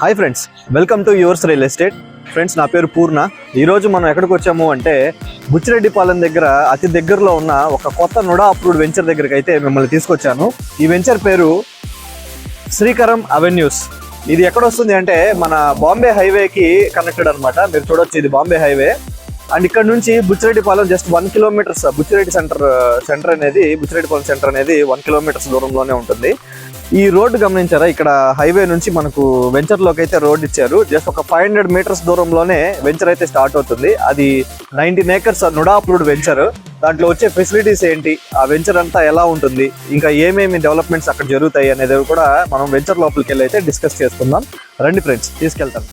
Hi friends, welcome to yours real estate. Friends, నా పేరు పూర్ణ. ఈరోజు మనం ఎక్కడికి వచ్చాము అంటే బుచ్చిరెడ్డిపాలెం దగ్గర అతి దగ్గరలో ఉన్న ఒక కొత్త నుడా అప్రూవ్డ్ వెంచర్ దగ్గరికి అయితే మిమ్మల్ని తీసుకొచ్చాను. ఈ వెంచర్ పేరు శ్రీకరం అవెన్యూస్. ఇది ఎక్కడ వస్తుంది అంటే మన బాంబే హైవేకి కనెక్టెడ్ అనమాట. మీరు చూడొచ్చు, ఇది బాంబే హైవే. అండ్ ఇక్కడ నుంచి Buchireddypalem just 1 kilometres. Buchireddypalem centre అనేది 1 కిలోమీటర్స్ దూరంలోనే ఉంటుంది. ఈ రోడ్డు గమనించారా? ఇక్కడ హైవే నుంచి మనకు వెంచర్లోకి అయితే రోడ్ ఇచ్చారు. జస్ట్ ఒక 500 మీటర్స్ దూరంలోనే వెంచర్ అయితే స్టార్ట్ అవుతుంది. అది 19 acres నుడా అప్రూవ్డ్ వెంచర్. దాంట్లో వచ్చే ఫెసిలిటీస్ ఏంటి, ఆ వెంచర్ అంతా ఎలా ఉంటుంది, ఇంకా ఏమేమి డెవలప్మెంట్స్ అక్కడ జరుగుతాయి అనేది కూడా మనం వెంచర్ లోపలికి వెళ్ళి అయితే డిస్కస్ చేసుకుందాం. రండి ఫ్రెండ్స్, తీసుకెళ్తాను.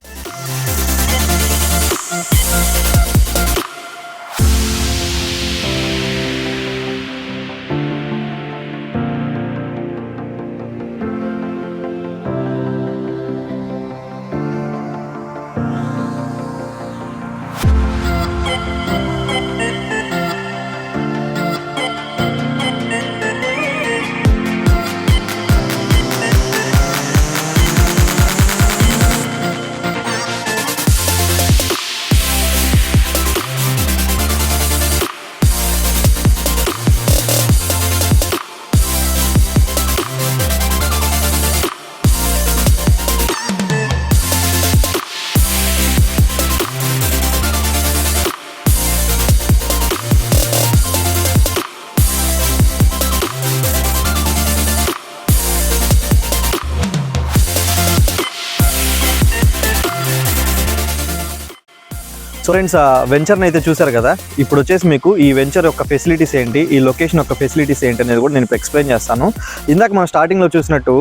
సో ఫ్రెండ్స్, వెంచర్ని అయితే చూసారు కదా. ఇప్పుడు వచ్చేసి మీకు ఈ వెంచర్ యొక్క ఫెసిలిటీస్ ఏంటి, ఈ లొకేషన్ యొక్క ఫెసిలిటీస్ ఏంటి అనేది కూడా నేను ఇప్పుడు ఎక్స్ప్లెయిన్ చేస్తాను. ఇందాక మనం స్టార్టింగ్లో చూసినట్టు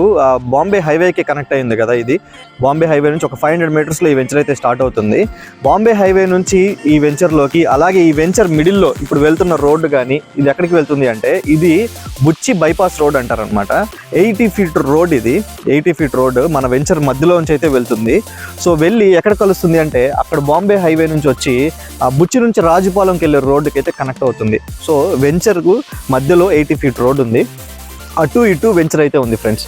బాంబే హైవేకి కనెక్ట్ అయింది కదా. ఇది బాంబే హైవే నుంచి ఒక 500 మీటర్స్లో ఈ వెంచర్ అయితే స్టార్ట్ అవుతుంది. బాంబే హైవే నుంచి ఈ వెంచర్లోకి, అలాగే ఈ వెంచర్ మిడిల్లో ఇప్పుడు వెళ్తున్న రోడ్డు కానీ ఇది ఎక్కడికి వెళ్తుంది అంటే ఇది బుచ్చి బైపాస్ రోడ్ అంటారనమాట. 80 feet రోడ్. ఇది 80 feet రోడ్ మన వెంచర్ మధ్యలో నుంచి అయితే వెళ్తుంది. సో వెళ్ళి ఎక్కడ కలుస్తుంది అంటే అక్కడ బాంబే హైవే నుంచి వచ్చి ఆ బుచ్చి నుంచి రాజుపాలెంకి వెళ్ళే రోడ్డుకి అయితే కనెక్ట్ అవుతుంది. సో వెంచర్కు మధ్యలో 80 feet రోడ్ ఉంది. అటు ఇటు వెంచర్ అయితే ఉంది ఫ్రెండ్స్.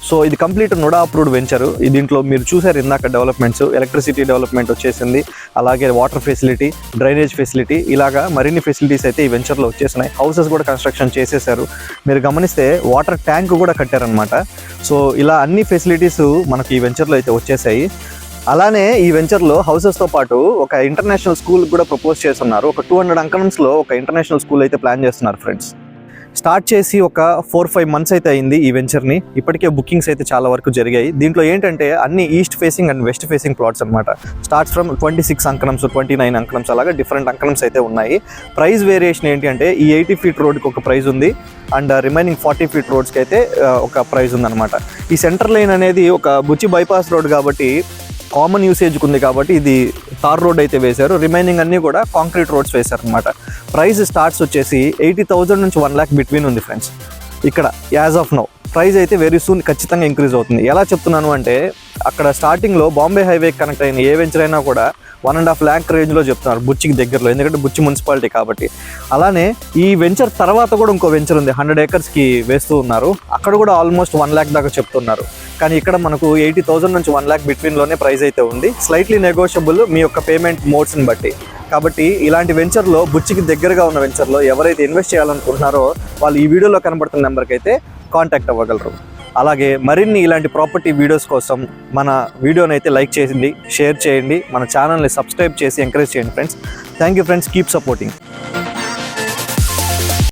సో ఇది కంప్లీట్ నుడా అప్రూవ్డ్ వెంచర్. దీంట్లో మీరు చూసారు ఇందాక డెవలప్మెంట్స్, ఎలక్ట్రిసిటీ డెవలప్మెంట్ వచ్చేసింది, అలాగే వాటర్ ఫెసిలిటీ, డ్రైనేజ్ ఫెసిలిటీ, ఇలాగా మరిన్ని ఫెసిలిటీస్ అయితే ఈ వెంచర్లో వచ్చేసినాయి. హౌసెస్ కూడా కన్స్ట్రక్షన్ చేసేసారు. మీరు గమనిస్తే వాటర్ ట్యాంక్ కూడా కట్టారనమాట. సో ఇలా అన్ని ఫెసిలిటీస్ మనకి ఈ వెంచర్లో అయితే వచ్చేసాయి. అలానే ఈ వెంచర్లో హౌసెస్తో పాటు ఒక ఇంటర్నేషనల్ స్కూల్ కూడా ప్రపోజ్ చేస్తున్నారు. ఒక 200 acres ఒక ఇంటర్నేషనల్ స్కూల్ అయితే ప్లాన్ చేస్తున్నారు ఫ్రెండ్స్. స్టార్ట్ చేసి ఒక 4-5 months అయితే అయింది ఈ వెంచర్ని. ఇప్పటికే బుకింగ్స్ అయితే చాలా వరకు జరిగాయి. దీంట్లో ఏంటంటే అన్ని east facing and west facing plots అనమాట. స్టార్ట్స్ ఫ్రమ్ 26 acres, 29 acres, అలాగా డిఫరెంట్ acres అయితే ఉన్నాయి. ప్రైస్ వేరియేషన్ ఏంటి అంటే ఈ 80 feet రోడ్కి ఒక ప్రైస్ ఉంది, అండ్ రిమైనింగ్ 40 feet రోడ్స్కి అయితే ఒక ప్రైస్ ఉందన్నమాట. ఈ సెంటర్ లైన్ అనేది ఒక బుచ్చి బైపాస్ రోడ్ కాబట్టి కామన్ యూసేజ్కి ఉంది కాబట్టి ఇది తార్ రోడ్ అయితే వేశారు. రిమైనింగ్ అన్నీ కూడా కాంక్రీట్ రోడ్స్ వేశారు అనమాట. ప్రైస్ స్టార్ట్స్ వచ్చేసి 80,000 నుంచి 1 lakh బిట్వీన్ ఉంది ఫ్రెండ్స్. ఇక్కడ యాజ్ ఆఫ్ నౌ ప్రైస్ అయితే వెరీ సూన్ ఖచ్చితంగా ఇంక్రీజ్ అవుతుంది. ఎలా చెప్తున్నాను అంటే అక్కడ స్టార్టింగ్లో బాంబే హైవే కనెక్ట్ అయిన ఏ వెంచర్ అయినా కూడా 1.5 lakh రేంజ్లో చెప్తున్నారు బుచ్చికి దగ్గరలో, ఎందుకంటే బుచ్చి మున్సిపాలిటీ కాబట్టి. అలానే ఈ వెంచర్ తర్వాత కూడా ఇంకో వెంచర్ ఉంది, 100 acresకి వేస్తూ ఉన్నారు. అక్కడ కూడా ఆల్మోస్ట్ 1 lakh దాకా చెప్తున్నారు. కానీ ఇక్కడ మనకు 80,000 నుంచి 1 lakh బిట్వీన్లోనే ప్రైస్ అయితే ఉంది. స్లైట్లీ నెగోషియబుల్ మీ యొక్క పేమెంట్ మోడ్స్ని బట్టి. కాబట్టి ఇలాంటి వెంచర్లో, బుచ్చికి దగ్గరగా ఉన్న వెంచర్లో ఎవరైతే ఇన్వెస్ట్ చేయాలనుకుంటున్నారో వాళ్ళు ఈ వీడియోలో కనబడుతున్న నెంబర్కి అయితే కాంటాక్ట్ అవ్వగలరు. అలాగే మరిన్ని ఇలాంటి ప్రాపర్టీ వీడియోస్ కోసం మన వీడియోని అయితే లైక్ చేయండి, షేర్ చేయండి, మన ఛానల్ని సబ్స్క్రైబ్ చేసి ఎంకరేజ్ చేయండి friends. Thank you friends, keep supporting.